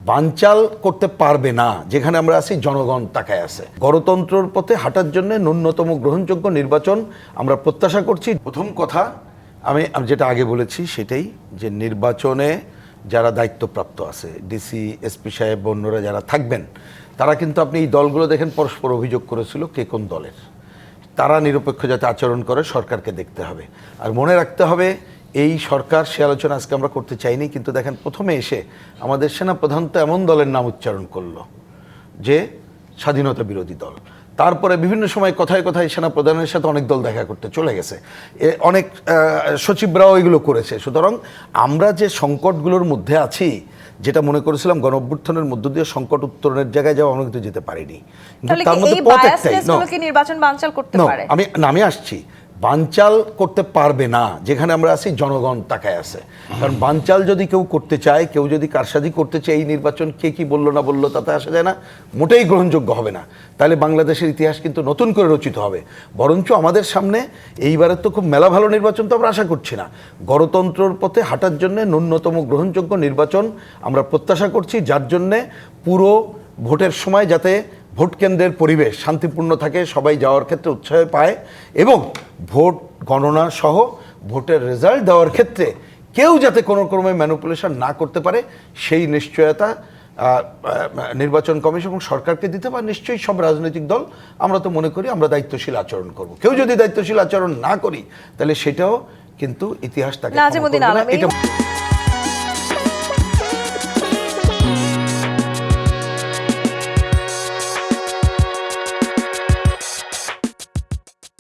বানচাল করতে পারবে না যেখানে আমরা আছি, জনগণ তাকায় আছে। গণতন্ত্রের পথে হাঁটার জন্য ন্যূনতম গ্রহণযোগ্য নির্বাচন আমরা প্রত্যাশা করছি। প্রথম কথা আমি যেটা আগে বলেছি সেটাই, যে নির্বাচনে যারা দায়িত্বপ্রাপ্ত আছে, ডিসি, এসপি সাহেব, অন্যরা যারা থাকবেন, তারা কিন্তু, আপনি এই দলগুলো দেখেন, পরস্পর অভিযোগ করেছিল কে কোন দলের। তারা নিরপেক্ষ যাতে আচরণ করে সরকারকে দেখতে হবে। আর মনে রাখতে হবে, এই সরকার, সে আলোচনা আজকে আমরা করতে চাইনি, কিন্তু দেখেন প্রথমে এসে আমাদের সেনাপ্রধান তো এমন দলের নাম উচ্চারণ করলো যে স্বাধীনতা বিরোধী দল। তারপরে বিভিন্ন সময় কথায় কথায় সেনাপ্রধানের সাথে অনেক দল দেখা করতে চলে গেছে, অনেক সচিবরাও এগুলো করেছে। সুতরাং আমরা যে সংকটগুলোর মধ্যে আছি, যেটা মনে করেছিলাম গণ অভ্যুত্থানের মধ্য দিয়ে সংকট উত্তরণের জায়গায় যাওয়া, আমরা কিন্তু যেতে পারিনি। তার মধ্যে পথ একটাই, নির্বাচন বানচাল করতে পারে। আমি আসছি, বানচাল করতে পারবে না যেখানে আমরা আছি, জনগণ তাকায় আছে। কারণ বানচাল যদি কেউ করতে চায়, কেউ যদি কারসাজি করতে চায়, এই নির্বাচন কে কি বললো না বললো তাতে আসা যায় না, মোটেই গ্রহণযোগ্য হবে না। তাহলে বাংলাদেশের ইতিহাস কিন্তু নতুন করে রচিত হবে। বরঞ্চ আমাদের সামনে এইবারের তো খুব মেলা ভালো নির্বাচন তো আমরা আশা করছি না। গণতন্ত্রের পথে হাঁটার জন্য ন্যূনতম গ্রহণযোগ্য নির্বাচন আমরা প্রত্যাশা করছি, যার জন্যে পুরো ভোটের সময় যাতে ভোট কেন্দ্রের পরিবেশ শান্তিপূর্ণ থাকে, সবাই যাওয়ার ক্ষেত্রে উৎসাহ পায়, এবং ভোট গণনা সহ ভোটের রেজাল্ট দেওয়ার ক্ষেত্রে কেউ যাতে কোনো ক্রমে ম্যানিপুলেশন না করতে পারে, সেই নিশ্চয়তা নির্বাচন কমিশন এবং সরকারকে দিতে পারে। নিশ্চয়ই সব রাজনৈতিক দল, আমরা তো মনে করি আমরা দায়িত্বশীল আচরণ করব। কেউ যদি দায়িত্বশীল আচরণ না করি, তাহলে সেটাও কিন্তু ইতিহাস তাকে ক্ষমা করবে না। এটা